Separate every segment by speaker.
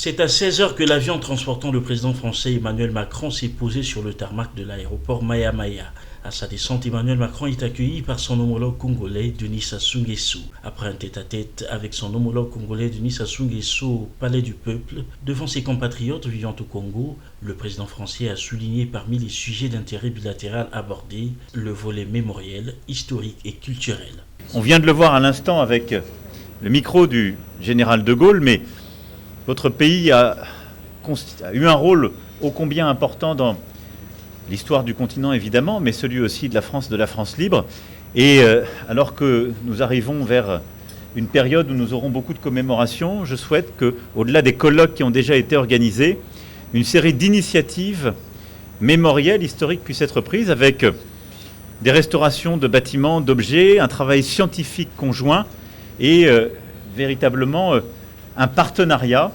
Speaker 1: C'est à 16 heures que l'avion transportant le président français Emmanuel Macron s'est posé sur le tarmac de l'aéroport Maya Maya. À sa descente, Emmanuel Macron est accueilli par son homologue congolais Denis Sassou Nguesso. Après un tête-à-tête avec son homologue congolais Denis Sassou Nguesso au Palais du Peuple, devant ses compatriotes vivant au Congo, le président français a souligné parmi les sujets d'intérêt bilatéral abordés le volet mémoriel, historique et culturel.
Speaker 2: On vient de le voir à l'instant avec le micro du général de Gaulle, mais votre pays a eu un rôle ô combien important dans l'histoire du continent évidemment, mais celui aussi de la France libre. Et alors que nous arrivons vers une période où nous aurons beaucoup de commémorations, je souhaite qu'au-delà des colloques qui ont déjà été organisés, une série d'initiatives mémorielles, historiques puissent être prises avec des restaurations de bâtiments, d'objets, un travail scientifique conjoint et véritablement un partenariat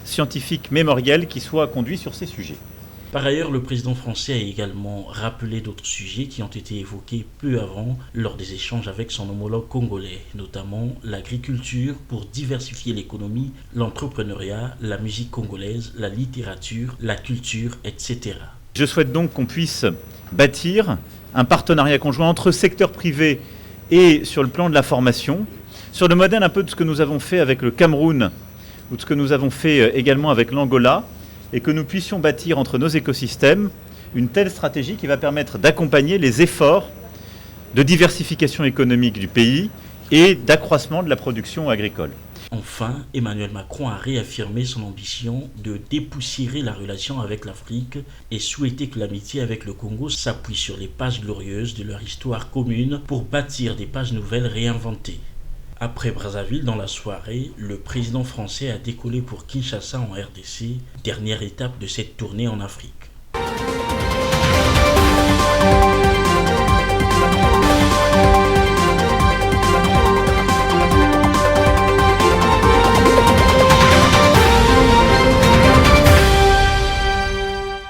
Speaker 2: scientifique mémoriel qui soit conduit sur ces sujets.
Speaker 1: Par ailleurs, le président français a également rappelé d'autres sujets qui ont été évoqués peu avant lors des échanges avec son homologue congolais, notamment l'agriculture pour diversifier l'économie, l'entrepreneuriat, la musique congolaise, la littérature, la culture, etc.
Speaker 2: Je souhaite donc qu'on puisse bâtir un partenariat conjoint entre secteur privé et sur le plan de la formation, sur le modèle un peu de ce que nous avons fait avec le Cameroun ou de ce que nous avons fait également avec l'Angola, et que nous puissions bâtir entre nos écosystèmes une telle stratégie qui va permettre d'accompagner les efforts de diversification économique du pays et d'accroissement de la production agricole.
Speaker 1: Enfin, Emmanuel Macron a réaffirmé son ambition de dépoussiérer la relation avec l'Afrique et souhaité que l'amitié avec le Congo s'appuie sur les pages glorieuses de leur histoire commune pour bâtir des pages nouvelles réinventées. Après Brazzaville, dans la soirée, le président français a décollé pour Kinshasa en RDC, dernière étape de cette tournée en Afrique.